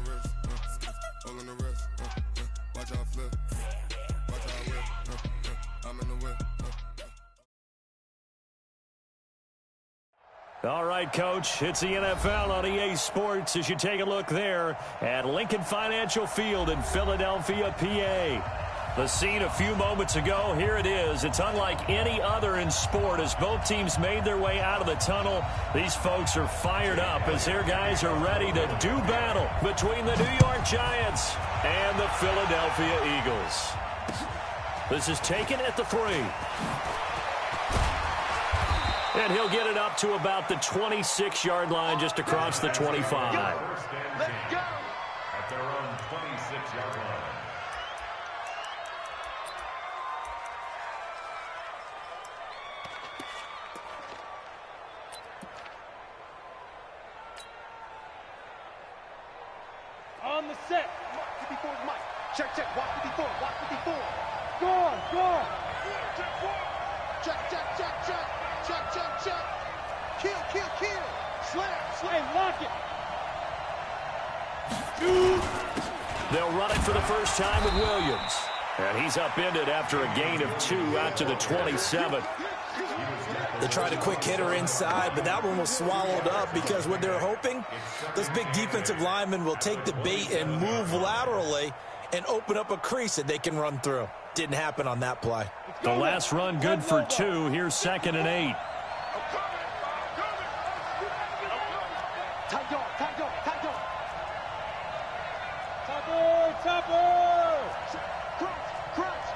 wrist, all in the wrist, watch out flip, watch out whip, I'm in the whip. All right, Coach, it's the NFL on EA Sports as you take a look there at Lincoln Financial Field in Philadelphia, PA. The scene a few moments ago, here it is. It's unlike any other in sport as both teams made their way out of the tunnel. These folks are fired up as their guys are ready to do battle between the New York Giants and the Philadelphia Eagles. This is taken at the 3. And he'll get it up to about the 26-yard line just across the 25. Let's go! At their own 26-yard line. On the set. Mark 54, Mike. Check, check. Walk 54, walk 54. Gone, gone. Check, check, check, check. Check, check, check. Kill, kill, kill. Slam, slam. Hey, lock it. They'll run it for the first time with Williams. And he's upended after a gain of 2 out to the 27. They tried a quick hitter inside, but that one was swallowed up because what they're hoping, those big defensive linemen will take the bait and move laterally and open up a crease that they can run through. Didn't happen on that play. The last run good for 2. Here's 2nd and 8. Tight dog, tight dog, tight dog. Topper, topper. Crunch, crunch,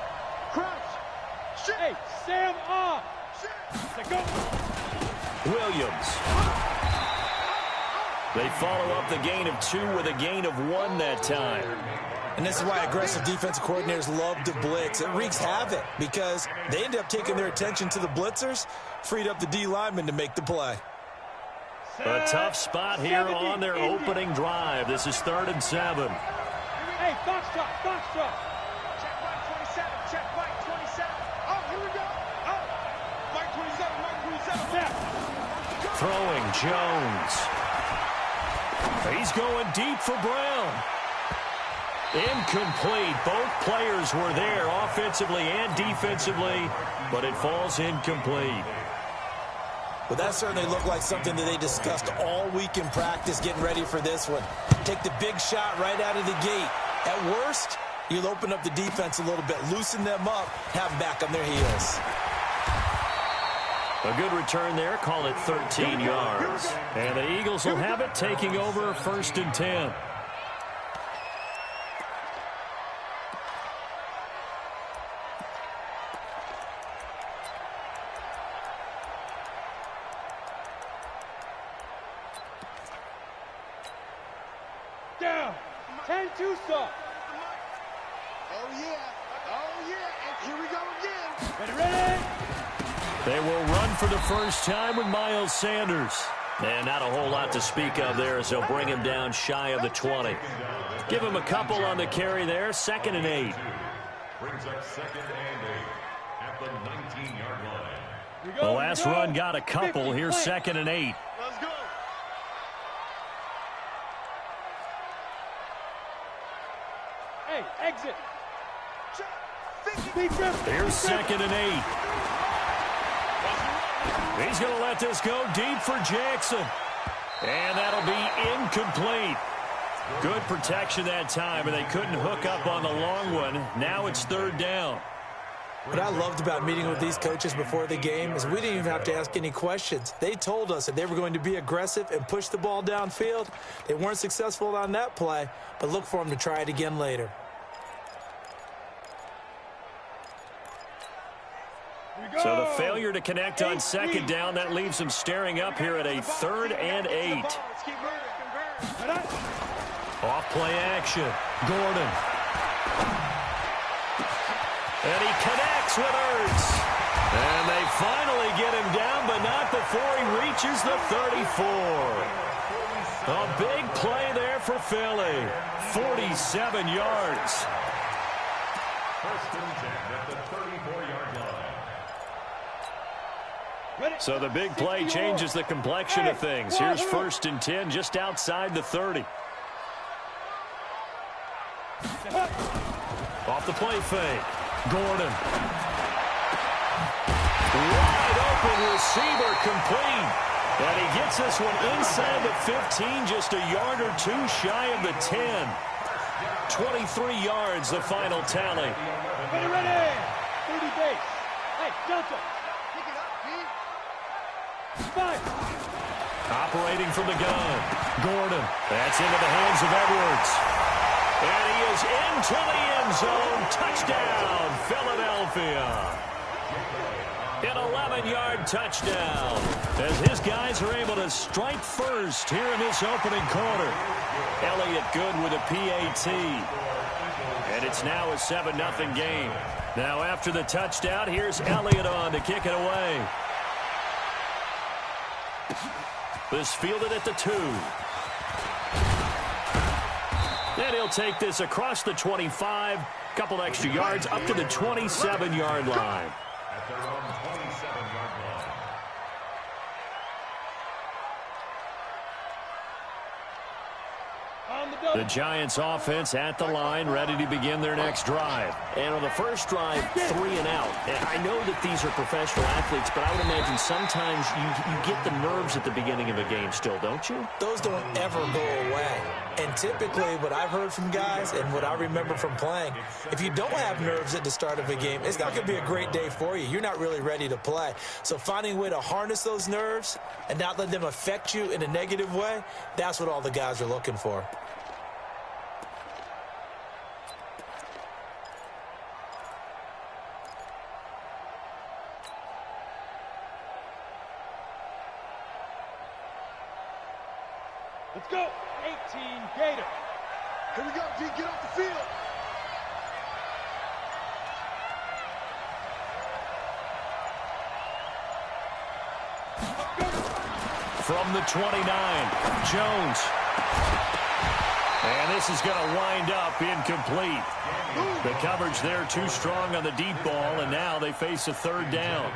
crunch. Shit. Hey, Sam off. Go. Williams. They follow up the gain of 2 with a gain of 1 that time. And this is why aggressive defensive coordinators love to blitz. It wreaks havoc because they end up taking their attention to the blitzers, freed up the D lineman to make the play. A tough spot here on their opening drive. This is 3rd and 7. Hey, foxtrot, foxtrot. Check right 27, check right 27. Oh, here we go. Oh, Mike 27, Mike 27. Snap. Throwing Jones. He's going deep for Brown. Incomplete. Both players were there offensively and defensively, but it falls incomplete. Well, that certainly looked like something that they discussed all week in practice getting ready for this one. Take the big shot right out of the gate. At worst, you'll open up the defense a little bit, loosen them up, have them back on their heels. A good return there. Call it 13 yards. And the Eagles will have it, taking over 1st and 10. Down. 10-2 stop. Oh, yeah. Oh, yeah. And here we go again. Ready, ready. They will run for the first time with Miles Sanders. And not a whole lot to speak of there as they'll bring him down shy of the 20. Give him a couple on the carry there. 2nd and 8. Brings up 2nd and 8 at the 19-yard line. The last run got a couple. Here's 2nd and 8. Let's go. Hey, exit. Here's 2nd and 8. He's going to let this go deep for Jackson. And that'll be incomplete. Good protection that time, and they couldn't hook up on the long one. Now it's 3rd down. What I loved about meeting with these coaches before the game is we didn't even have to ask any questions. They told us that they were going to be aggressive and push the ball downfield. They weren't successful on that play, but look for them to try it again later. So the failure to connect on 2nd down, that leaves them staring up here at a 3rd and 8. Off play action. Gordon. And he connects with Ertz. And they finally get him down, but not before he reaches the 34. A big play there for Philly. 47 yards. 1st and 10 at the 34-yard line. So the big play changes the complexion of things. Here's 1st and 10 just outside the 30. the play fake. Gordon. Wide open receiver complete. And he gets this one inside the 15, just a yard or two shy of the 10. 23 yards, the final tally. Ready. 30 base. Hey, Johnson. Pick it up, Pete. 5. Operating from the gun. Gordon. That's into the hands of Edwards. And he is into the end zone. Touchdown, Philadelphia. An 11-yard touchdown as his guys are able to strike first here in this opening quarter. Elliott good with a PAT. And it's now a 7-0 game. Now after the touchdown, here's Elliott on to kick it away. This fielded at the 2. And he'll take this across the 25. Couple extra yards up to the 27-yard line. At their own 27-yard line. The Giants offense at the line, ready to begin their next drive. And on the first drive, 3 and out. And I know that these are professional athletes, but I would imagine sometimes you get the nerves at the beginning of a game still, don't you? Those don't ever go away. And typically what I've heard from guys and what I remember from playing, if you don't have nerves at the start of a game, it's not going to be a great day for you. You're not really ready to play. So finding a way to harness those nerves and not let them affect you in a negative way, that's what all the guys are looking for. Let's go. 18 Gator. Here we go, D. Get off the field. From the 29, Jones. And this is going to wind up incomplete. The coverage there too strong on the deep ball, and now they face a third down.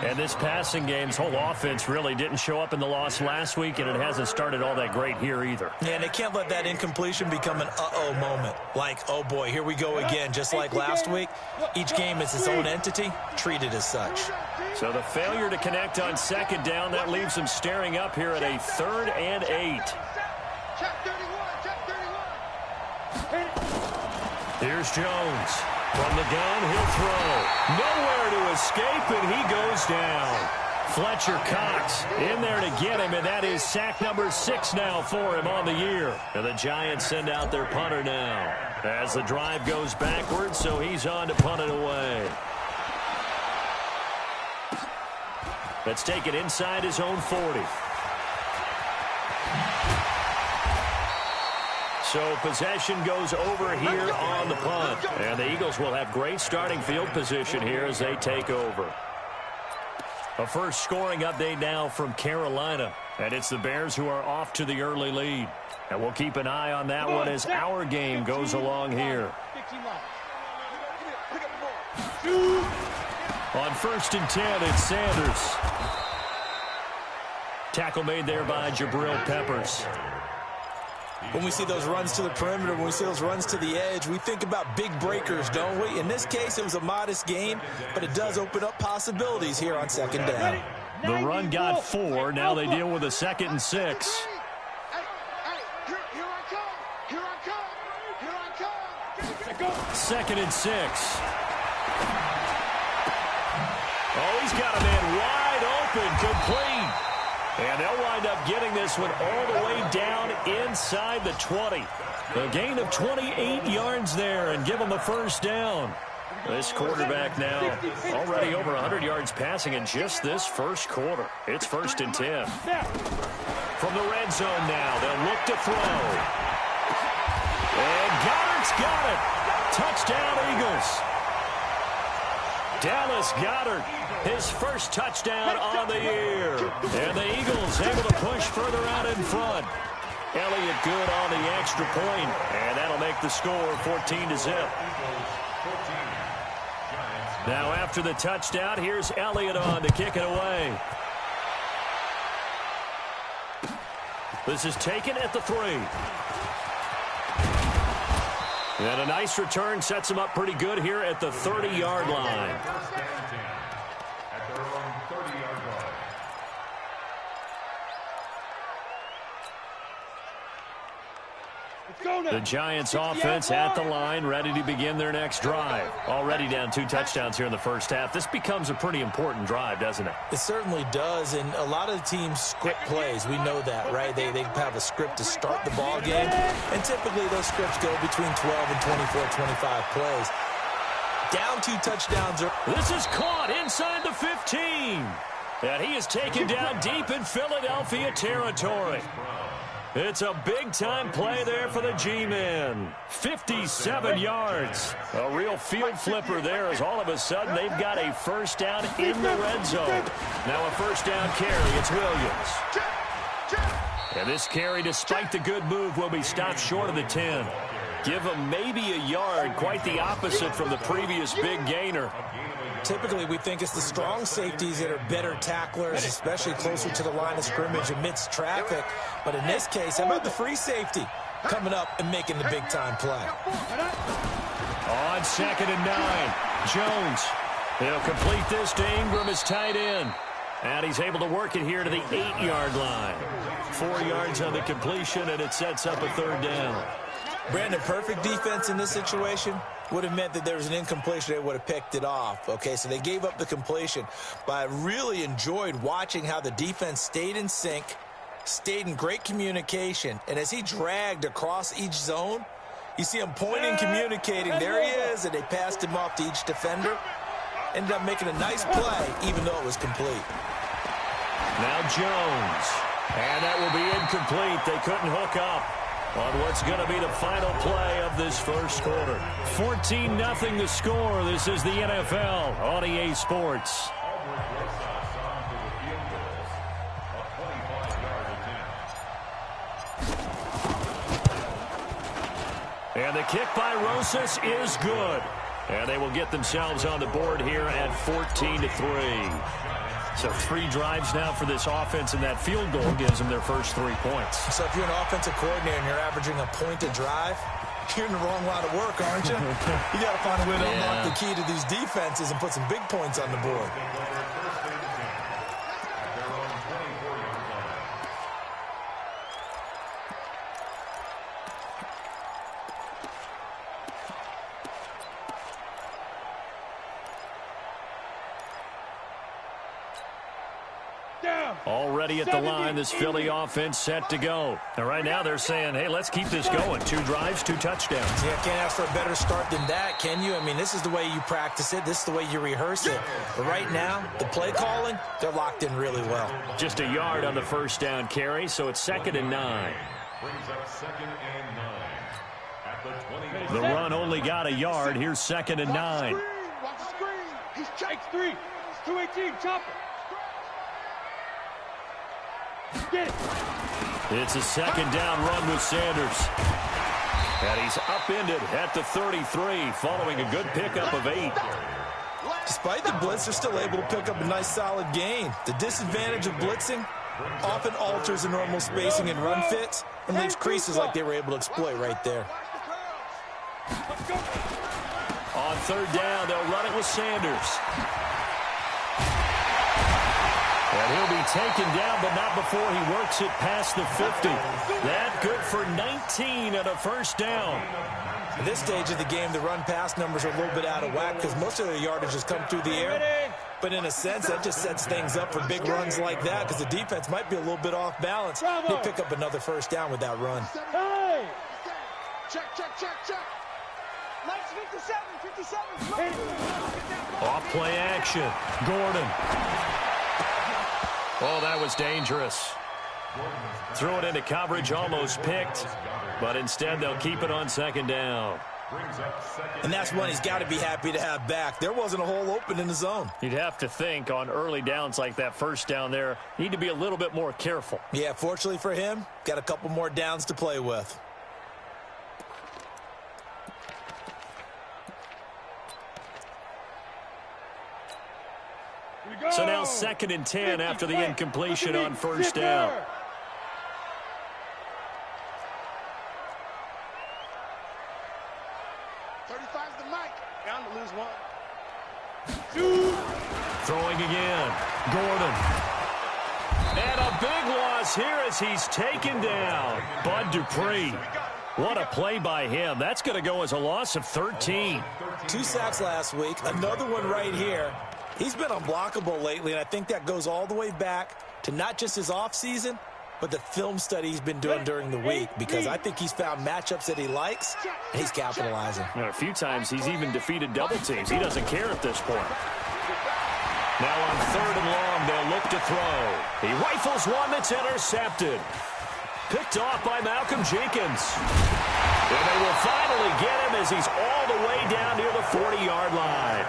And this passing game's whole offense really didn't show up in the loss last week, and it hasn't started all that great here either. And they can't let that incompletion become an uh-oh moment. Like, oh boy, here we go again. Just like last week, each game is its own entity, treated as such. So the failure to connect on second down, that leaves them staring up here at a 3rd and 8. Check 31, check 31. Here's Jones. From the gun, he'll throw. Nowhere to escape, and he goes down. Fletcher Cox in there to get him, and that is sack number 6 now for him on the year. And the Giants send out their punter now as the drive goes backwards, so he's on to punt it away. Let's take it inside his own 40. So possession goes over here on the punt. And the Eagles will have great starting field position here as they take over. A first scoring update now from Carolina. And it's the Bears who are off to the early lead. And we'll keep an eye on that one as our game goes along here. On 1st and 10, it's Sanders. Tackle made there by Jabril Peppers. When we see those runs to the perimeter, when we see those runs to the edge, we think about big breakers, don't we? In this case, it was a modest gain, but it does open up possibilities here on second down. The run got 4. Now they deal with a 2nd and 6. Here I come. Here I come. 2nd and 6. Oh, he's got a man wide open, complete. And they'll wind up getting this one all the way down inside the 20. A gain of 28 yards there and give them a first down. This quarterback now already over 100 yards passing in just this first quarter. It's 1st and 10. From the red zone now, they'll look to throw. And Goddard's got it. Touchdown, Eagles. Dallas Goedert, his first touchdown on the year. And the Eagles able to push further out in front. Elliott good on the extra point, and that'll make the score 14-0. Now after the touchdown, here's Elliott on to kick it away. This is taken at the 3. And a nice return sets them up pretty good here at the 30-yard line. First down and 10 at their own 30-yard line. The Giants offense at the line, ready to begin their next drive. Already down 2 touchdowns here in the first half. This becomes a pretty important drive, doesn't it? It certainly does, and a lot of the teams script plays. We know that, right? They have a script to start the ball game, and typically those scripts go between 12 and 24, 25 plays. Down 2 touchdowns. This is caught inside the 15. And he is taken down deep in Philadelphia territory. It's a big-time play there for the G-men. 57 yards. A real field flipper there as all of a sudden they've got a first down in the red zone. Now a first down carry. It's Williams. And this carry, despite the good move, will be stopped short of the 10. Give him maybe a yard. Quite the opposite from the previous big gainer. Typically, we think it's the strong safeties that are better tacklers, especially closer to the line of scrimmage amidst traffic. But in this case, how about the free safety coming up and making the big-time play? On 2nd and 9, Jones. He'll complete this to Ingram as tight end. And he's able to work it here to the 8-yard line. 4 yards on the completion, and it sets up a 3rd down. Brandon, perfect defense in this situation would have meant that there was an incompletion. They would have picked it off. Okay, so they gave up the completion. But I really enjoyed watching how the defense stayed in sync, stayed in great communication. And as he dragged across each zone, you see him pointing, communicating. There he is, and they passed him off to each defender. Ended up making a nice play, even though it was complete. Now Jones. And that will be incomplete. They couldn't hook up on what's going to be the final play of this first quarter. 14-0 the score. This is the NFL on EA Sports. And the kick by Rosas is good. And they will get themselves on the board here at 14-3. So 3 drives now for this offense, and that field goal gives them their first 3 points. So if you're an offensive coordinator and you're averaging a point a drive, you're in the wrong line of work, aren't you? You got to find a way to unlock the key to these defenses and put some big points on the board. Already at the line, this Philly offense set to go. And right now they're saying, hey, let's keep this going. 2 drives, 2 touchdowns. Yeah, can't ask for a better start than that, can you? I mean, this is the way you practice it. This is the way you rehearse it. But right now, the play calling, they're locked in really well. Just a yard on the first down carry, so it's 2nd and 9. Brings up 2nd and 9 at the 20. The run only got a yard. Here's 2nd and 9. Watch the screen. He's Strikes 3. It's 218. Chopper. Get it. It's a 2nd down run with Sanders. And he's upended at the 33 following a good pickup of 8. Despite the blitz, they're still able to pick up a nice solid gain. The disadvantage of blitzing often alters the normal spacing and run fits and leaves creases like they were able to exploit right there. On 3rd down, they'll run it with Sanders. And he'll be taken down, but not before he works it past the 50. That good for 19 and a first down. At this stage of the game, the run-pass numbers are a little bit out of whack because most of their yardage has come through the air. But in a sense, that just sets things up for big runs like that because the defense might be a little bit off balance. They pick up another first down with that run. Hey! check, check, check, check. Lights 57. Off play action. Gordon. Oh, that was dangerous. Threw it into coverage, almost picked. But instead, they'll keep it on 2nd down. And that's one he's got to be happy to have back. There wasn't a hole open in the zone. You'd have to think on early downs like that first down there, need to be a little bit more careful. Yeah, fortunately for him, got a couple more downs to play with. So now 2nd and 10 after the incompletion on first down. 35's the mic. Bound to lose one. Throwing again. Gordon. And a big loss here as he's taken down. Bud Dupree. What a play by him. That's going to go as a loss of 13. 2 sacks last week. Another one right here. He's been unblockable lately, and I think that goes all the way back to not just his offseason, but the film study he's been doing during the week, because I think he's found matchups that he likes, and he's capitalizing. And a few times he's even defeated double teams. He doesn't care at this point. Now on 3rd and long, they'll look to throw. He rifles one that's intercepted. Picked off by Malcolm Jenkins. And they will finally get him as he's all the way down near the 40-yard line.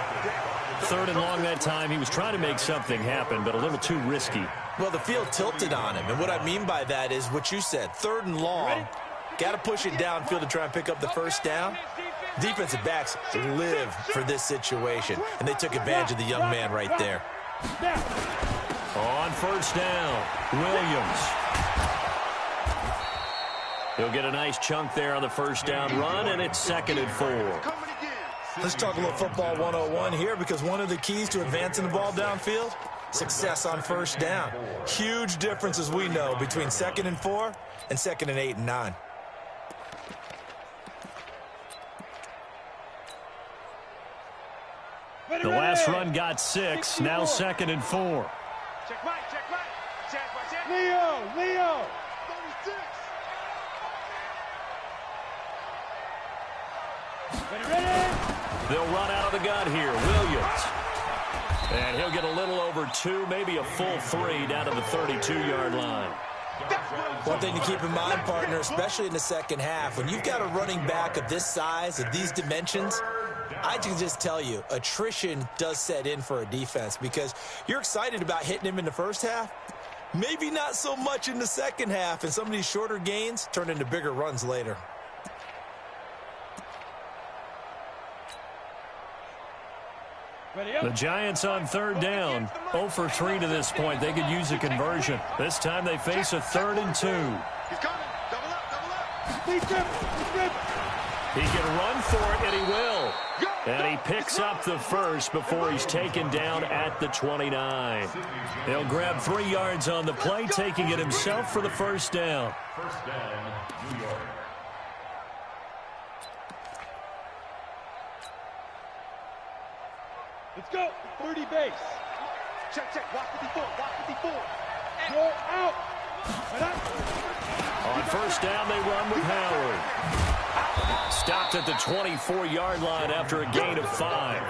3rd and long that time. He was trying to make something happen, but a little too risky. Well, the field tilted on him, and what I mean by that is what you said. 3rd and long, got to push it downfield to try and pick up the first down. Defensive backs live for this situation, and they took advantage of the young man right there. On 1st down, Williams. He'll get a nice chunk there on the 1st down run, and it's 2nd and 4. Let's talk a little football 101 here, because one of the keys to advancing the ball downfield, success on 1st down. Huge difference, as we know, between 2nd and 4 and 2nd and 8 and 9. The last run got 6, now 2nd and 4. Check right, check right. Check. Leo. 36. Ready. They'll run out of the gun here. Williams. And he'll get a little over 2, maybe a full 3 down to the 32-yard line. One thing to keep in mind, partner, especially in the second half, when you've got a running back of this size, of these dimensions, I can just tell you, attrition does set in for a defense, because you're excited about hitting him in the first half, maybe not so much in the second half, and some of these shorter gains turn into bigger runs later. The Giants on 3rd down, 0 for 3 to this point. They could use a conversion. This time they face a 3rd and 2. He's coming. Double up. He can run for it, and he will. And he picks up the first before he's taken down at the 29. He'll grab 3 yards on the play, taking it himself for the 1st down. 1st down, New York. Let's go. 30 base. Check. Watch 54. Go out. On 1st down, they run with Howard. Stopped at the 24-yard line after a gain of 5.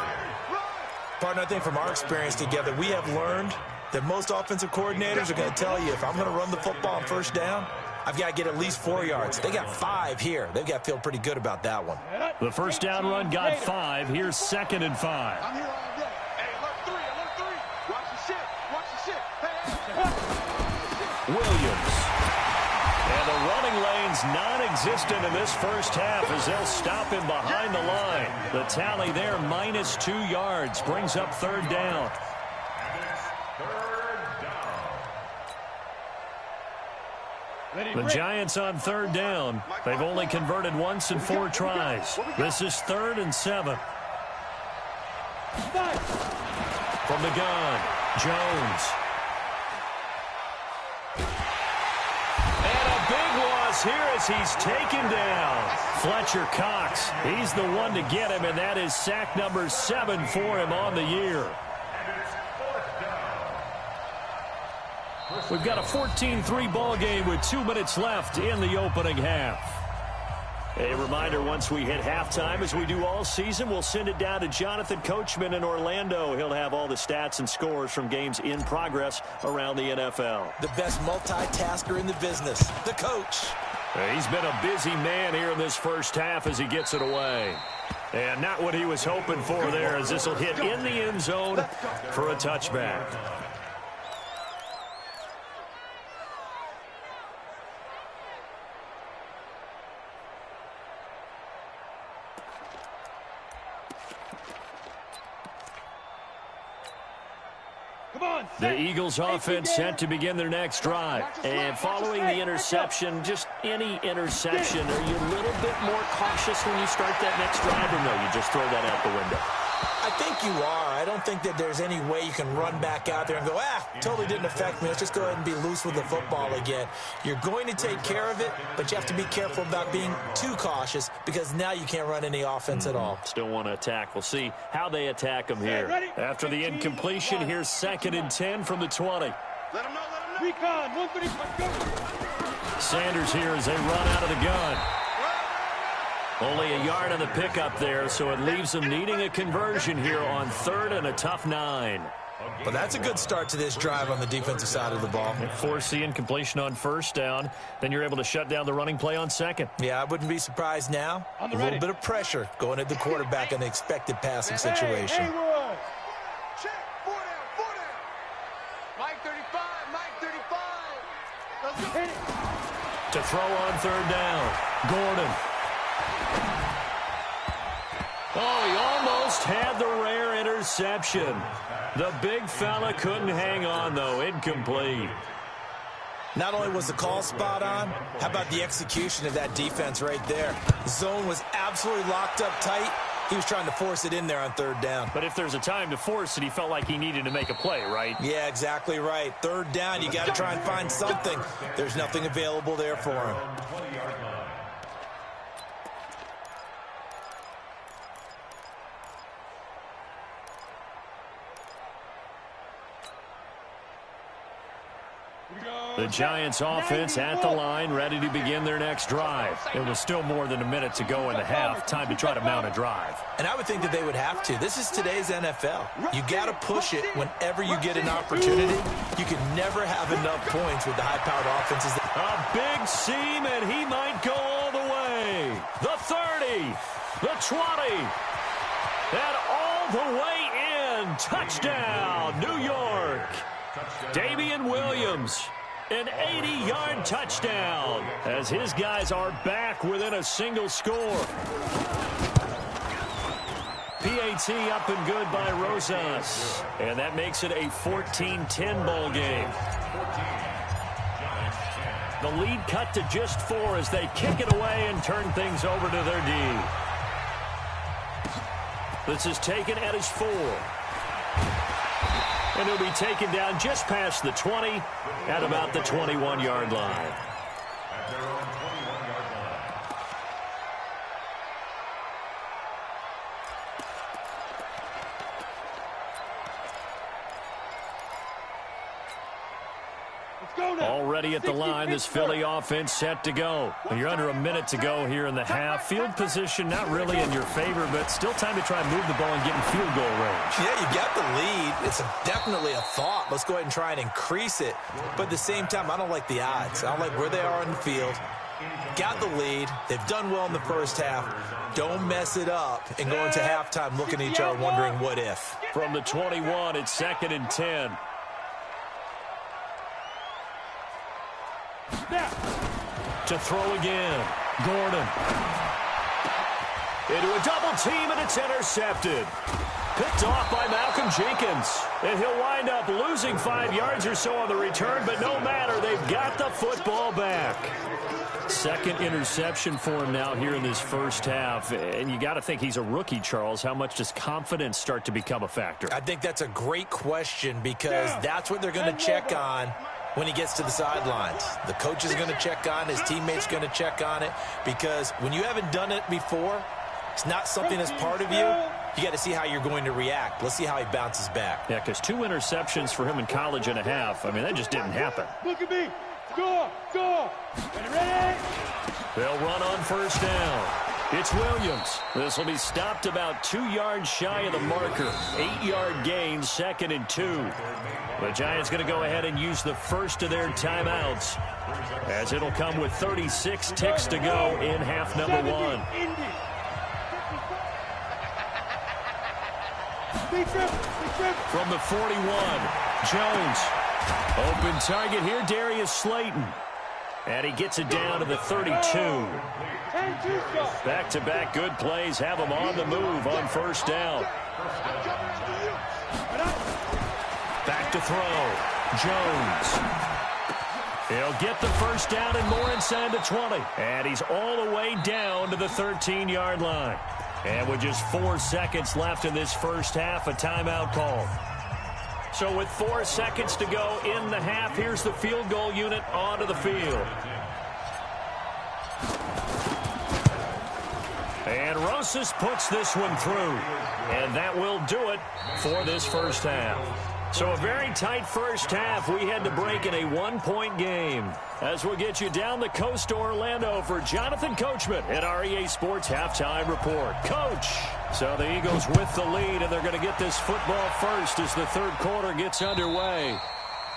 Partner, I think from our experience together, we have learned that most offensive coordinators are going to tell you, if I'm going to run the football on 1st down, I've got to get at least 4 yards. They got 5 here. They've got to feel pretty good about that one. The 1st down run got 5. Here's 2nd and 5. I'm here all day. Hey, alert 3. Watch the shit. Hey. Williams. And the running lane's non-existent in this first half as they'll stop him behind the line. The tally there, minus 2 yards, brings up 3rd down. The Giants on 3rd down. They've only converted once in 4 tries. This is 3rd and 7. From the gun, Jones. And a big loss here as he's taken down. Fletcher Cox, he's the one to get him, and that is sack number 7 for him on the year. We've got a 14-3 ball game with 2 minutes left in the opening half. A reminder, once we hit halftime, as we do all season, we'll send it down to Jonathan Coachman in Orlando. He'll have all the stats and scores from games in progress around the NFL. The best multitasker in the business, the coach. He's been a busy man here in this first half as he gets it away. And not what he was hoping for there, as this will hit in the end zone for a touchback. The Eagles offense set to begin their next drive. And following the interception, just any interception, are you a little bit more cautious when you start that next drive, or no, you just throw that out the window? I think you are. I don't think that there's any way you can run back out there and go, totally didn't affect me. Let's just go ahead and be loose with the football again. You're going to take care of it, but you have to be careful about being too cautious because now you can't run any offense at all. Still want to attack. We'll see how they attack them here. After the incompletion, here's 2nd and 10 from the 20. Let him know, let him know. Recon, 135, go. Sanders here as they run out of the gun. Only a yard on the pickup there, so it leaves them needing a conversion here on 3rd and a tough 9. But that's a good start to this drive on the defensive side of the ball. Force the incompletion on 1st down. Then you're able to shut down the running play on 2nd. Yeah, I wouldn't be surprised now. A little bit of pressure going at the quarterback in the expected passing situation. Check. 4 down. Mike 35, Mike 35. Let's go. To throw on 3rd down, Gordon. Oh, he almost had the rare interception. The big fella couldn't hang on, though. Incomplete. Not only was the call spot on, how about the execution of that defense right there? Zone was absolutely locked up tight. He was trying to force it in there on 3rd down. But if there's a time to force it, he felt like he needed to make a play, right? Yeah, exactly right. 3rd down, you got to try and find something. There's nothing available there for him. The Giants offense at the line, ready to begin their next drive. It was still more than a minute to go in the half. Time to try to mount a drive. And I would think that they would have to. This is today's NFL. You got to push it whenever you get an opportunity. You can never have enough points with the high-powered offenses. A big seam, and he might go all the way. The 30, the 20, and all the way in. Touchdown, New York. Damian Williams. An 80-yard touchdown as his guys are back within a single score. PAT up and good by Rosas. And that makes it a 14-10 ball game. The lead cut to just 4 as they kick it away and turn things over to their D. This is taken at his 4. And he'll be taken down just past the 20 at about the 21-yard line. Already at the line, this Philly offense set to go. You're under a minute to go here in the half. Field position not really in your favor, but still time to try and move the ball and get in field goal range. Yeah, you got the lead. It's definitely a thought. Let's go ahead and try and increase it. But at the same time, I don't like the odds. I don't like where they are in the field. Got the lead. They've done well in the first half. Don't mess it up and go into halftime looking at each other wondering what if. From the 21, it's 2nd and 10. To throw again, Gordon. Into a double team, and it's intercepted. Picked off by Malcolm Jenkins. And he'll wind up losing 5 yards or so on the return, but no matter, they've got the football back. 2nd interception for him now here in this first half. And you got to think he's a rookie, Charles. How much does confidence start to become a factor? I think that's a great question because that's what they're going to check on when he gets to the sidelines. The coach is going to check on it. His teammates going to check on it because when you haven't done it before, it's not something that's part of you. You got to see how you're going to react. Let's see how he bounces back. Yeah, because 2 interceptions for him in college and a half. I mean, that just didn't happen. Look at me. Go. Ready? They'll run on 1st down. It's Williams. This will be stopped about 2 yards shy of the marker. 8-yard gain, 2nd and 2. The Giants going to go ahead and use the first of their timeouts as it'll come with 36 ticks to go in half number 1. From the 41, Jones. Open target here, Darius Slayton. And he gets it down to the 32. Back-to-back good plays have him on the move on 1st down. Back to throw. Jones. He'll get the first down and more inside the 20. And he's all the way down to the 13-yard line. And with just 4 seconds left in this first half, a timeout call. So with 4 seconds to go in the half, here's the field goal unit onto the field. And Rosas puts this one through. And that will do it for this first half. So a very tight first half. We had to break in a 1-point game. As we'll get you down the coast to Orlando for Jonathan Coachman at our EA Sports Halftime Report. Coach, so the Eagles with the lead, and they're going to get this football first as the third quarter gets underway.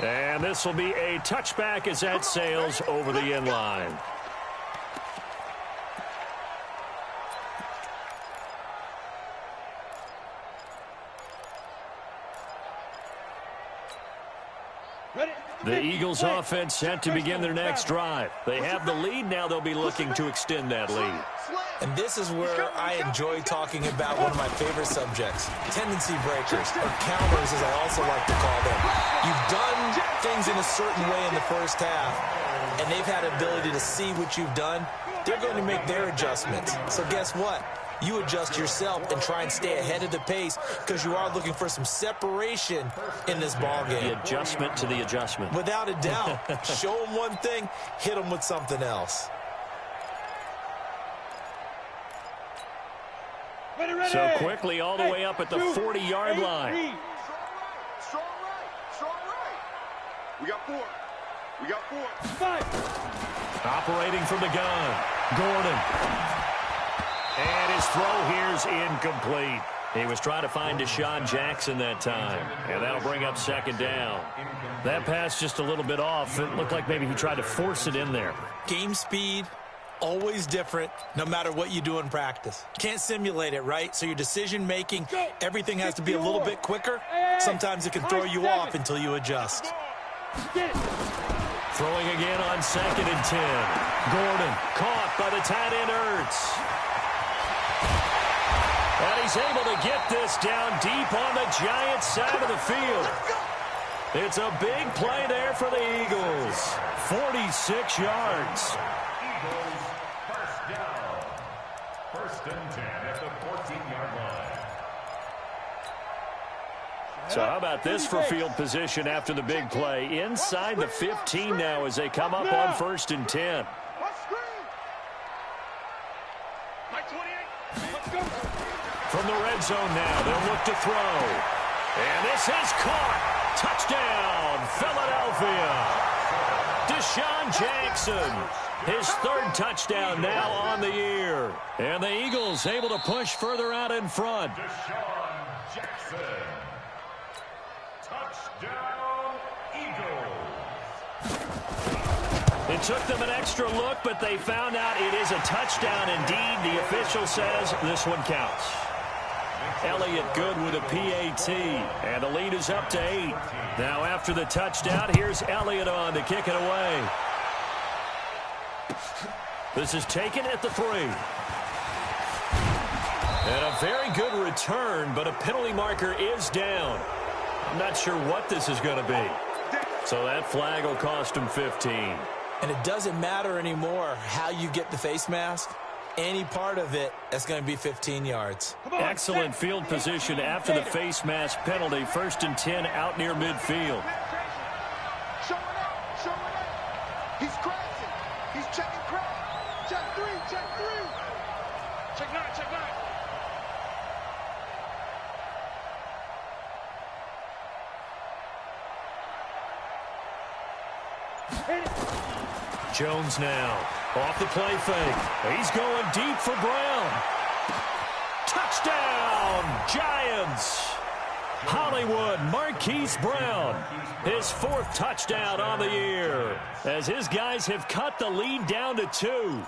And this will be a touchback as that sails over the end line. The Eagles offense set to begin their next drive. They have the lead. Now they'll be looking to extend that lead. And this is where I enjoy talking about one of my favorite subjects, tendency breakers, or counters as I also like to call them. You've done things in a certain way in the first half, and they've had ability to see what you've done. They're going to make their adjustments. So guess what? You adjust yourself and try and stay ahead of the pace because you are looking for some separation in this ballgame. The adjustment to the adjustment. Without a doubt. Show them one thing, hit them with something else. So quickly all the way up at the 40-yard line. Strong right. We got 4. We got 4. 5. Operating from the gun. Gordon. And his throw here's incomplete. He was trying to find Deshaun Jackson that time. And that'll bring up second down. That pass just a little bit off. It looked like maybe he tried to force it in there. Game speed, always different, no matter what you do in practice. Can't simulate it, right? So your decision-making, everything has to be a little bit quicker. Sometimes it can throw you off until you adjust. Throwing again on 2nd and 10. Gordon caught by the tight end Ertz. And he's able to get this down deep on the Giants' side of the field. It's a big play there for the Eagles. 46 yards. Eagles first down. 1st and 10 at the 14-yard line. So how about this for field position after the big play? Inside the 15 now as they come up on 1st and 10. From the red zone now, they'll look to throw. And this is caught. Touchdown, Philadelphia. Deshaun Jackson, his 3rd touchdown now on the year. And the Eagles able to push further out in front. Deshaun Jackson. Touchdown, Eagles. It took them an extra look, but they found out it is a touchdown indeed. The official says this one counts. Elliott good with a PAT, and the lead is up to 8. Now after the touchdown, here's Elliott on to kick it away. This is taken at the 3. And a very good return, but a penalty marker is down. I'm not sure what this is going to be. So that flag will cost him 15. And it doesn't matter anymore how you get the face mask. Any part of it, that's going to be 15 yards. Excellent field position after the face mask penalty. 1st and 10 out near midfield. Show it up. Show it up. He's crashing. He's checking crash. Check 3. Check 3. Check 9. Check 9. Jones now off the play fake. He's going deep for Brown. Touchdown, Giants. Hollywood Marquise Brown, his 4th touchdown on the year, as his guys have cut the lead down to 2.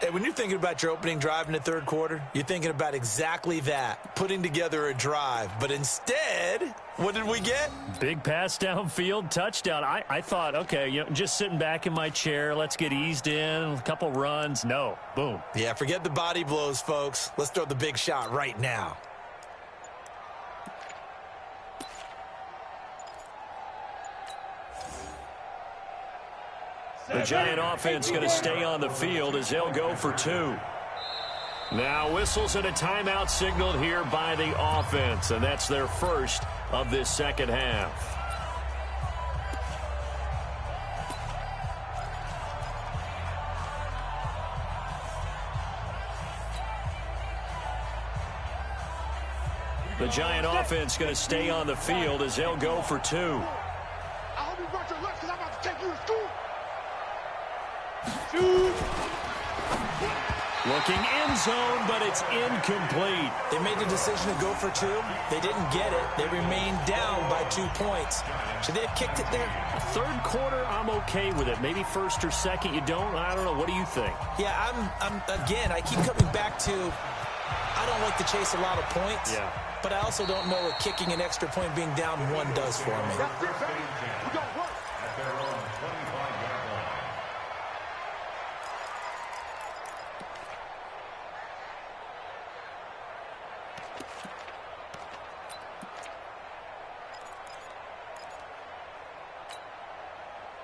Hey, when you're thinking about your opening drive in the 3rd quarter, you're thinking about exactly that, putting together a drive. But instead, what did we get? Big pass downfield, touchdown. I thought, okay, just sitting back in my chair, let's get eased in, a couple runs. No, boom. Yeah, forget the body blows, folks. Let's throw the big shot right now. The Giant offense going to stay on the field as they'll go for 2. Now whistles and a timeout signaled here by the offense, and that's their first of this second half. The Giant offense going to stay on the field as they'll go for 2. I hope you brought your lunch because I'm about to take you to school. Shoot. Looking end zone, but it's incomplete. They made the decision to go for 2. They didn't get it. They remained down by 2 points. Should they have kicked it there? Third quarter, I'm okay with it. Maybe first or second, you don't? I don't know. What do you think? Yeah, again, I keep coming back to I don't like to chase a lot of points. Yeah. But I also don't know what kicking an extra point being down 1 does for me. We got work. At their own 25-yard line.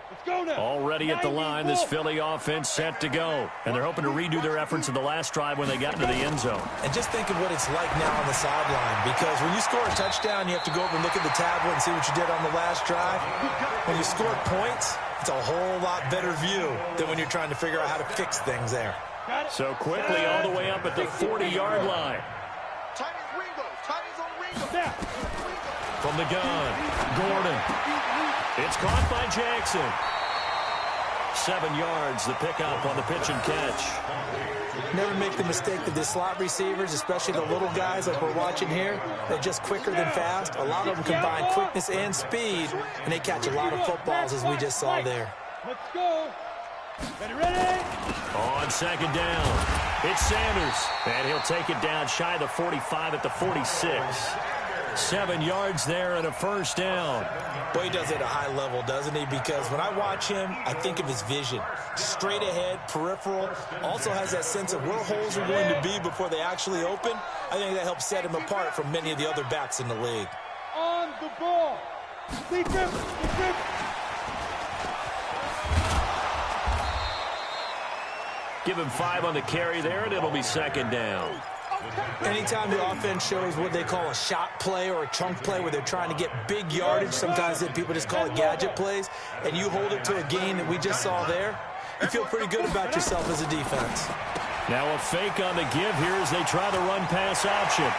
Let's go now. Already at the line, this Philly offense set to go. And they're hoping to redo their efforts in the last drive when they got into the end zone. And just think of what it's like now on the sideline. Because when you score a touchdown, you have to go over and look at the tablet and see what you did on the last drive. When you score points, it's a whole lot better view than when you're trying to figure out how to fix things there. So quickly all the way up at the 40-yard line. Titans Ringo. Titans on Ringo. Now. From the gun, Gordon. It's caught by Jackson. 7 yards, the pickup on the pitch and catch. Never make the mistake that the slot receivers, especially the little guys like we're watching here, they're just quicker than fast. A lot of them combine quickness and speed, and they catch a lot of footballs, as we just saw there. Let's go. Ready? On second down, it's Sanders. And he'll take it down shy of the 45 at the 46. 7 yards there and a first down. Boy, he does it at a high level, doesn't he? Because when I watch him, I think of his vision. Straight ahead, peripheral. Also has that sense of where holes are going to be before they actually open. I think that helps set him apart from many of the other backs in the league. On the ball. Defense. Give him 5 on the carry there, and it'll be second down. Anytime the offense shows what they call a shot play or a chunk play where they're trying to get big yardage, sometimes people just call it gadget plays, and you hold it to a gain that we just saw there, you feel pretty good about yourself as a defense. Now a fake on the give here as they try the run-pass option.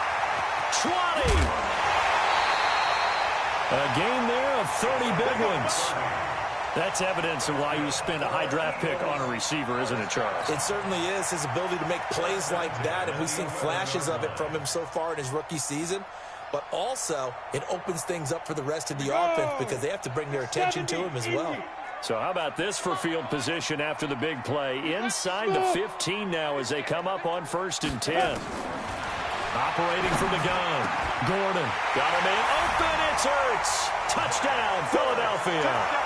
20! A gain there of 30 big ones. That's evidence of why you spend a high draft pick on a receiver, isn't it, Charles? It certainly is. His ability to make plays like that, and we've seen flashes of it from him so far in his rookie season. But also, it opens things up for the rest of the offense because they have to bring their attention to him as well. So how about this for field position after the big play? Inside the 15 now as they come up on 1st and 10. Operating from the gun. Gordon got a man open. It's Ertz. Touchdown, Philadelphia.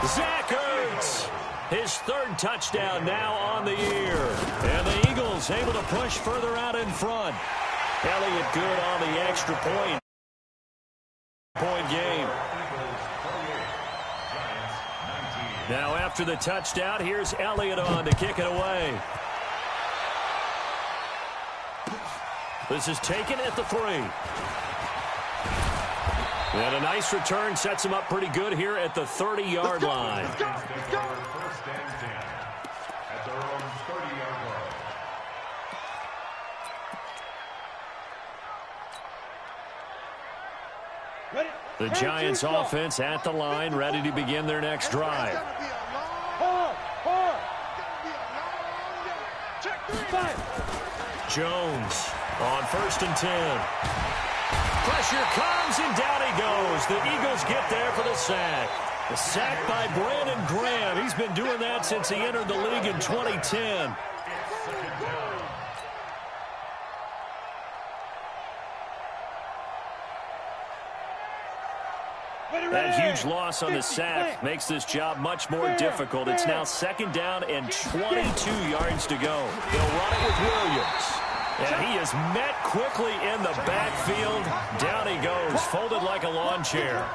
Zach Ertz, his 3rd touchdown now on the year. And the Eagles able to push further out in front. Elliott good on the extra point game. Now after the touchdown, here's Elliott on to kick it away. This is taken at the 3. And a nice return sets him up pretty good here at the 30-yard line. Let's go. First and 10 at their own 30-yard line. Ready? The Giants offense at the line, ready to begin their next drive. Hard. Check 3. Jones on 1st and 10. Pressure comes, and down he goes. The Eagles get there for the sack. The sack by Brandon Graham. He's been doing that since he entered the league in 2010. That huge loss on the sack makes this job much more difficult. It's now 2nd down and 22 yards to go. They'll run it with Williams. And he is met quickly in the backfield. Down he goes, folded like a lawn chair.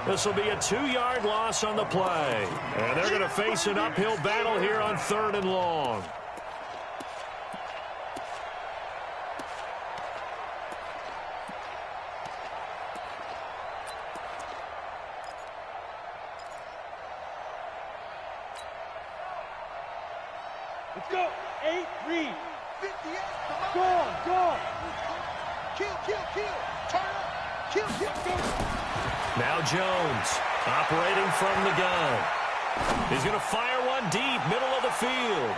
This will be a 2-yard loss on the play. And they're going to face an uphill battle here on 3rd and long. Let's go. 8-3. 58. Go on, go on. Kill. Turn up. Kill. Now Jones operating from the gun. He's going to fire one deep, middle of the field.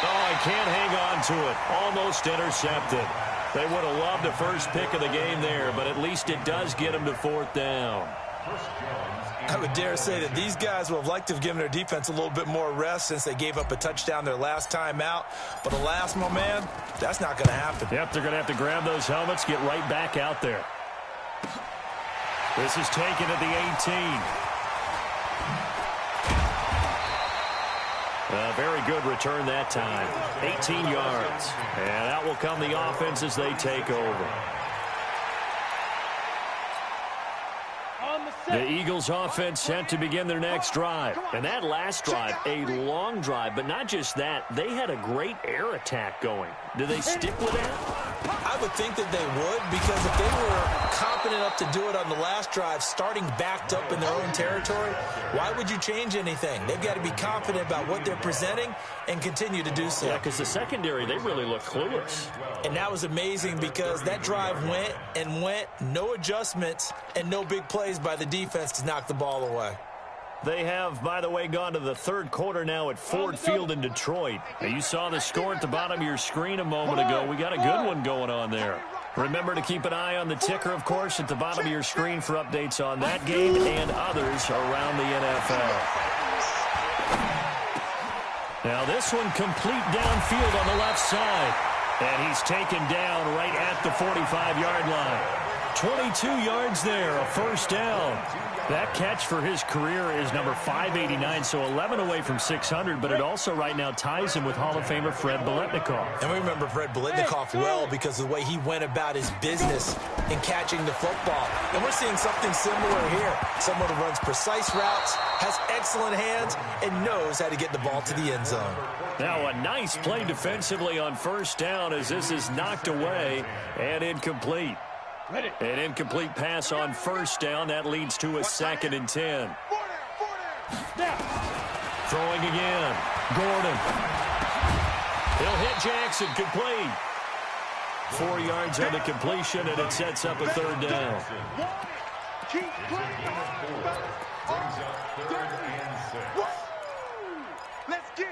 Oh, he can't hang on to it. Almost intercepted. They would have loved the first pick of the game there, but at least it does get him to 4th down. I would dare say that these guys would have liked to have given their defense a little bit more rest since they gave up a touchdown their last time out. But alas, my man, that's not going to happen. Yep, they're going to have to grab those helmets, get right back out there. This is taken at the 18. A very good return that time. 18 yards. And out will come the offense as they take over. The Eagles offense set to begin their next drive. And that last drive, a long drive, but not just that, they had a great air attack going. Do they stick with that? I would think that they would, because if they were competent enough to do it on the last drive, starting backed up in their own territory, why would you change anything? They've got to be confident about what they're presenting and continue to do so. Yeah, because the secondary, they really look clueless. And that was amazing because that drive went, no adjustments, and no big plays by the defense to knock the ball away. They have, by the way, gone to the 3rd quarter now at Ford Field in Detroit. Now, you saw the score at the bottom of your screen a moment ago. We got a good one going on there. Remember to keep an eye on the ticker, of course, at the bottom of your screen for updates on that game and others around the NFL. Now, this one complete downfield on the left side. And he's taken down right at the 45-yard line. 22 yards there, a 1st down. That catch for his career is number 589, so 11 away from 600, but it also right now ties him with Hall of Famer Fred Biletnikoff. And we remember Fred Biletnikoff well because of the way he went about his business in catching the football. And we're seeing something similar here. Someone who runs precise routes, has excellent hands, and knows how to get the ball to the end zone. Now a nice play defensively on 1st down as this is knocked away and incomplete. An incomplete pass on 1st down. That leads to a 2nd and 10. Throwing again. Gordon. He'll hit Jackson. Complete. 4 yards on the completion, and it sets up a 3rd down. Keep playing. Let's get it.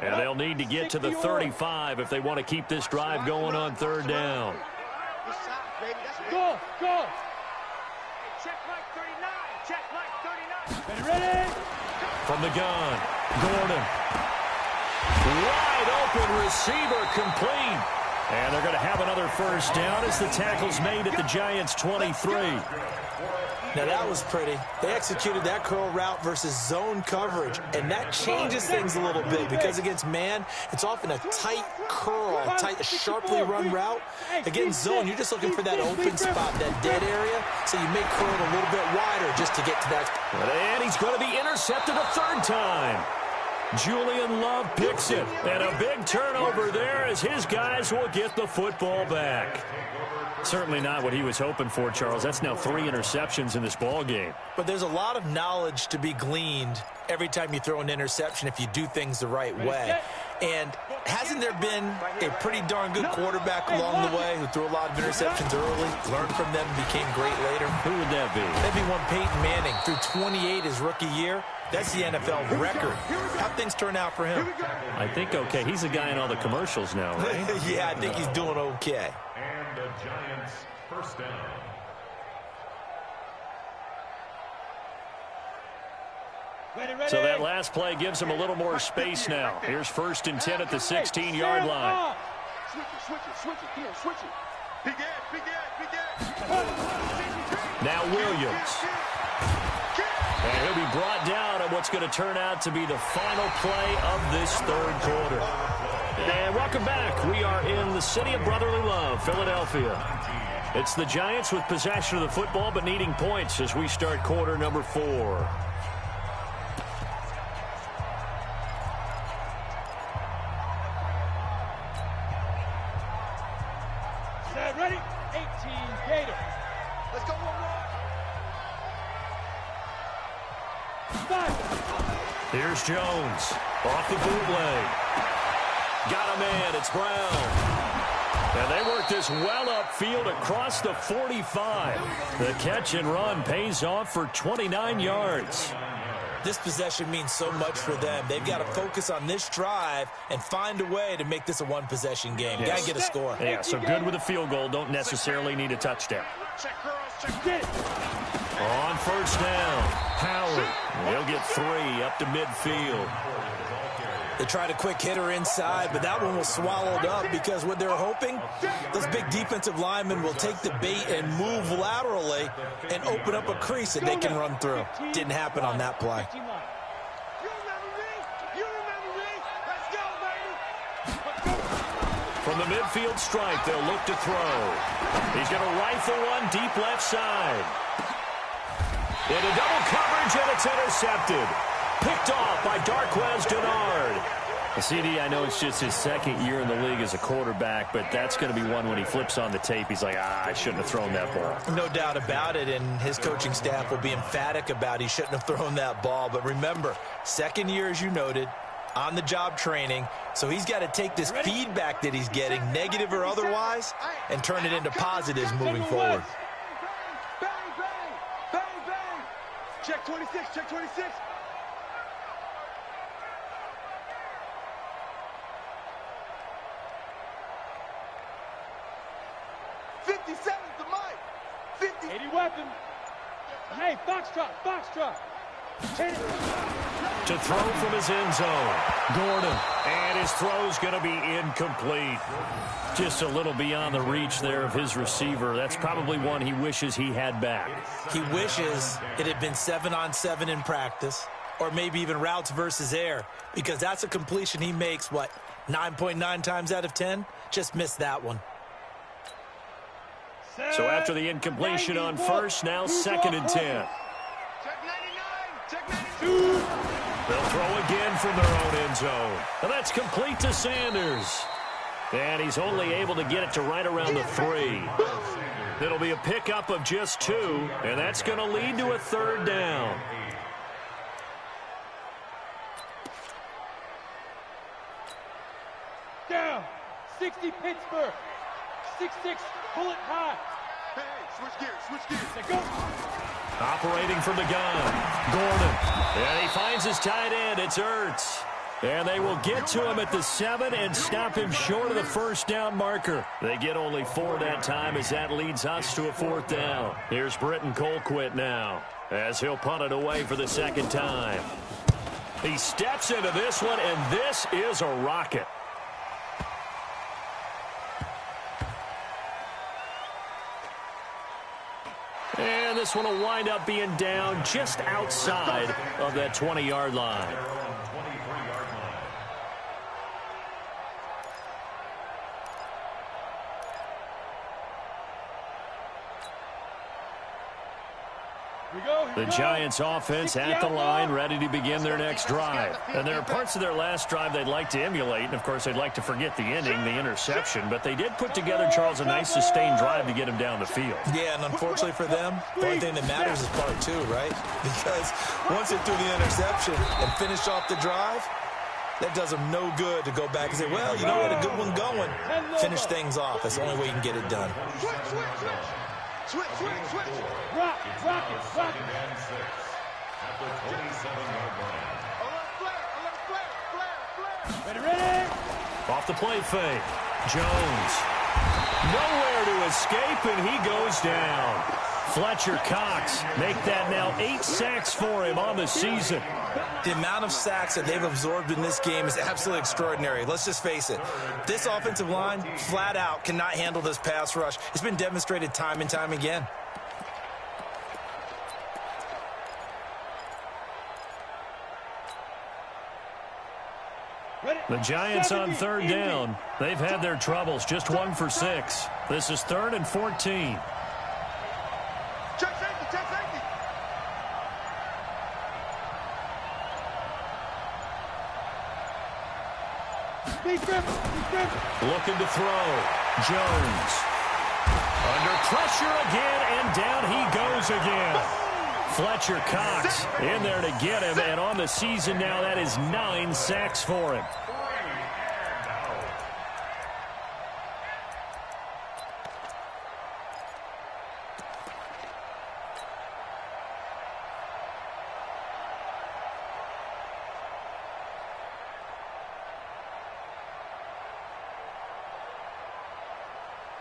And they'll need to get to the 35 if they want to keep this drive going on 3rd down. Go. Check like 39. Check like 39. Ready? From the gun, Gordon. Wide open receiver, complete. And they're going to have another 1st down as the tackle's made at the Giants' 23. Now, that was pretty. They executed that curl route versus zone coverage, and that changes things a little bit because against man, it's often a tight curl, a sharply run route. Against zone, you're just looking for that open spot, that dead area, so you may curl it a little bit wider just to get to that. And he's going to be intercepted a 3rd time. Julian Love picks it, and a big turnover there as his guys will get the football back. Certainly not what he was hoping for, Charles. That's now 3 interceptions in this ball game. But there's a lot of knowledge to be gleaned every time you throw an interception if you do things the right way. And hasn't there been a pretty darn good quarterback along the way who threw a lot of interceptions early, learned from them, became great later? Who would that be? That'd be one Peyton Manning. Threw 28 his rookie year. That's the NFL record. How'd things turn out for him? I think okay. He's a guy in all the commercials now, right? Yeah, I think he's doing okay. And the Giants' 1st down. So that last play gives him a little more space now. Here's 1st and 10 at the 16-yard line. Switch it. Here, switch it. Big Ed. Now Williams. And he'll be brought down on what's going to turn out to be the final play of this 3rd quarter. And welcome back. We are in the city of brotherly love, Philadelphia. It's the Giants with possession of the football but needing points as we start quarter number 4. Set, ready? 18 Gator. Let's go, one more. 5. Here's Jones off the bootleg. Got a man. It's Brown. And they work this well upfield across the 45. The catch and run pays off for 29 yards. This possession means so much for them. They've got to focus on this drive and find a way to make this a one-possession game. Yes. Got to get a score. Yeah, so good with a field goal. Don't necessarily need a touchdown. Check girls, check kids. On first down, Howard. He'll get 3 up to midfield. They tried a quick hitter inside, but that one was swallowed up because what they're hoping, those big defensive linemen will take the bait and move laterally and open up a crease that they can run through. Didn't happen on that play. You remember me? You remember me? Let's go, baby. From the midfield stripe, they'll look to throw. He's going to rifle one deep left side. Into double coverage, and it's intercepted. Picked off by Darquez Denard. CD, I know it's just his second year in the league as a quarterback, but that's going to be one when he flips on the tape. He's like, I shouldn't have thrown that ball. No doubt about it, and his coaching staff will be emphatic about he shouldn't have thrown that ball. But remember, second year, as you noted, on-the-job training, so he's got to take this feedback that he's getting, negative or otherwise, and turn it into positives moving forward. Bang, bang, bang, bang. Check 26, check 26. The mic. 50. 80 weapon. Hey, foxtrot, foxtrot. Hit it. To throw from his end zone, Gordon. And his throw's going to be incomplete. Just a little beyond the reach there of his receiver. That's probably one he wishes he had back. He wishes it had been 7-on-7 in practice, or maybe even routes versus air, because that's a completion he makes, 9.9 times out of 10? Just missed that one. So after the incompletion on first, now 2nd and 10. Check 99, check 92. They'll throw again from their own end zone. And that's complete to Sanders. And he's only able to get it to right around the 3. It'll be a pickup of just 2, and that's going to lead to a 3rd down. Down. 60 Pittsburgh. 6-6 bullet high. Hey, switch gears. Let's go. Operating from the gun, Gordon. And he finds his tight end. It's Ertz. And they will get to him at the 7 and stop him short of the first down marker. They get only 4 that time as that leads us to a 4th down. Here's Britton Colquitt now as he'll punt it away for the 2nd time. He steps into this one, and this is a rocket. And this one will wind up being down just outside of that 20-yard line. The Giants offense at the line, ready to begin their next drive. And there are parts of their last drive they'd like to emulate. And, of course, they'd like to forget the ending, the interception. But they did put together, Charles, a nice sustained drive to get him down the field. Yeah, and unfortunately for them, the only thing that matters is part 2, right? Because once they threw the interception and finished off the drive, that does them no good to go back and say, well, you know what, a good one going. Finish things off. That's the only way you can get it done. Switch. Rock it. And 6 at the 27-yard line. Ready. Off the play fake. Jones. Nowhere to escape, and he goes down. Fletcher Cox make that now 8 sacks for him on the season. The amount of sacks that they've absorbed in this game is absolutely extraordinary. Let's just face it. This offensive line, flat out, cannot handle this pass rush. It's been demonstrated time and time again. The Giants on third down. They've had their troubles, just 1 for 6. This is 3rd and 14. Check safety, check safety. Looking to throw. Jones. Under pressure again, and down he goes again. Fletcher Cox in there to get him, and on the season now, that is 9 sacks for him.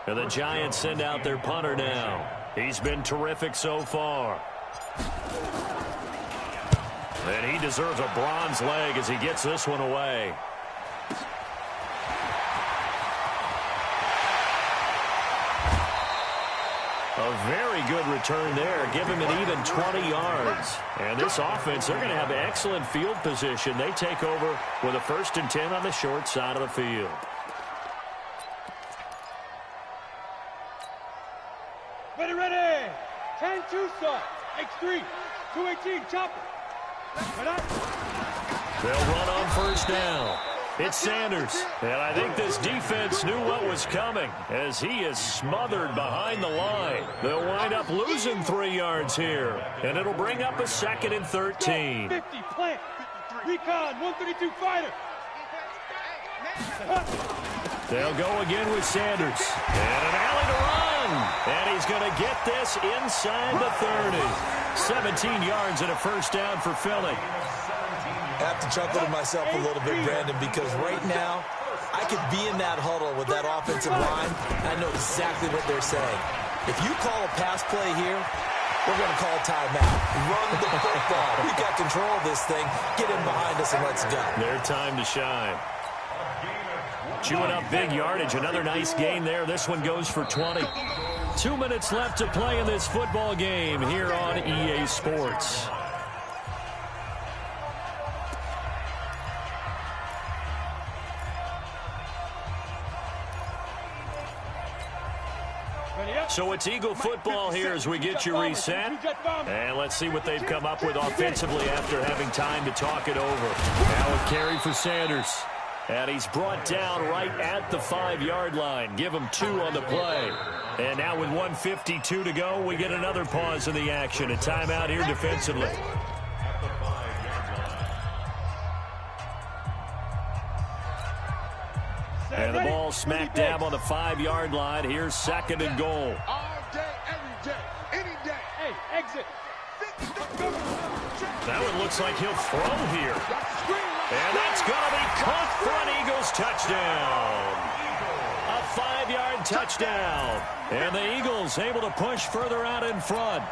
And the Giants send out their punter now. He's been terrific so far. And he deserves a bronze leg as he gets this one away. A very good return there. Give him an even 20 yards. And this offense, they're going to have excellent field position. They take over with a 1st and 10 on the short side of the field. Ready. 10-2 start. X3. 218. Chopper. They'll run on 1st down. It's Sanders. And I think this defense knew what was coming as he is smothered behind the line. They'll wind up losing 3 yards here. And it'll bring up a 2nd and 13. 50. Plant. Recon. 132 fighter. They'll go again with Sanders. And an alley to run. And he's going to get this inside the 30. 17 yards and a 1st down for Philly. I have to chuckle to myself a little bit, Brandon, because right now I could be in that huddle with that offensive line. I know exactly what they're saying. If you call a pass play here, we're going to call a timeout. Run the football. We got control of this thing. Get in behind us and let's go. Their time to shine. Chewing up big yardage. Another nice gain there. This one goes for 20. 2 minutes left to play in this football game here on EA Sports. So it's Eagle football here as we get you reset. And let's see what they've come up with offensively after having time to talk it over. Now a carry for Sanders. And he's brought down right at the 5-yard line. Give him 2 on the play. And now with 1:52 to go, we get another pause in the action. A timeout here defensively. And the ball smack dab on the 5-yard line. Here's 2nd and goal. All day, every day, any day. Hey, exit. That one looks like he'll throw here. And that's going to be caught for an Eagles touchdown. A 5-yard touchdown. And the Eagles able to push further out in front.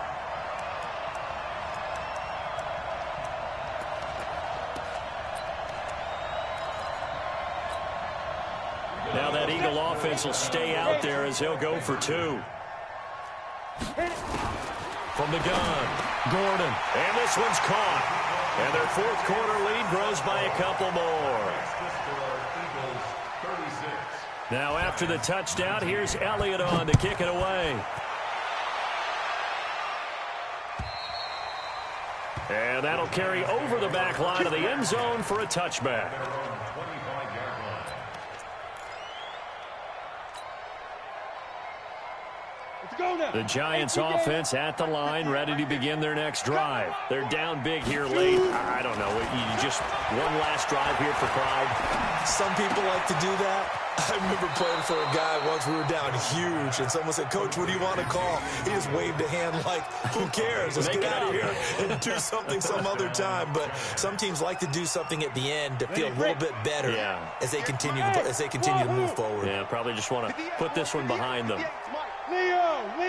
Now that Eagle offense will stay out there as they'll go for 2. From the gun, Gordon. And this one's caught. And their 4th quarter lead grows by a couple more. Now after the touchdown, here's Elliott on to kick it away. And that'll carry over the back line of the end zone for a touchback. The Giants offense at the line, ready to begin their next drive. They're down big here late. I don't know. You just one last drive here for pride. Some people like to do that. I remember playing for a guy once. We were down huge, and someone said, "Coach, what do you want to call?" He just waved a hand like, "Who cares? Let's get out of here and do something some other time." But some teams like to do something at the end to feel a little bit better as they continue to move forward. Yeah, probably just want to put this one behind them. Leo! You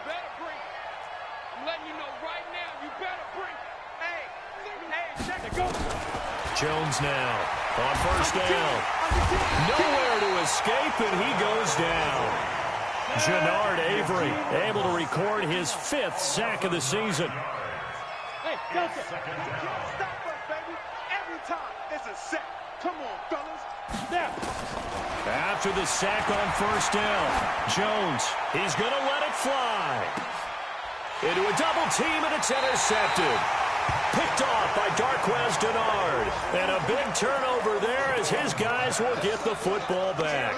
better bring it. I'm letting you know right now, you better bring it. Hey, check it. Go. Jones now on 1st down. Nowhere to escape, and he goes down. Jannard Avery able to record his 5th sack of the season. Hey, Delta. Stop us, baby. Every time. It's a sack. Come on, fellas. Snap. After the sack on first down, Jones, he's going to let it fly. Into a double team, and it's intercepted. Picked off by Darquez Denard. And a big turnover there as his guys will get the football back.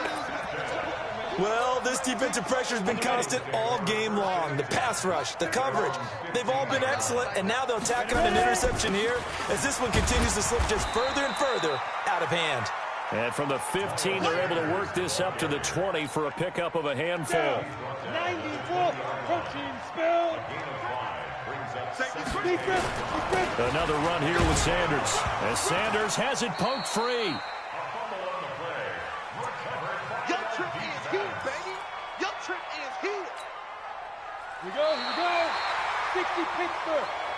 Well, this defensive pressure has been constant all game long. The pass rush, the coverage, they've all been excellent, and now they'll tack on an interception here as this one continues to slip just further and further out of hand. And from the 15, they're able to work this up to the 20 for a pickup of a handful. 94, protein spill. Another run here with Sanders. As Sanders has it poked free. Your trip is here, baby. Your trip is here. Here we go. 60 Pittsburgh.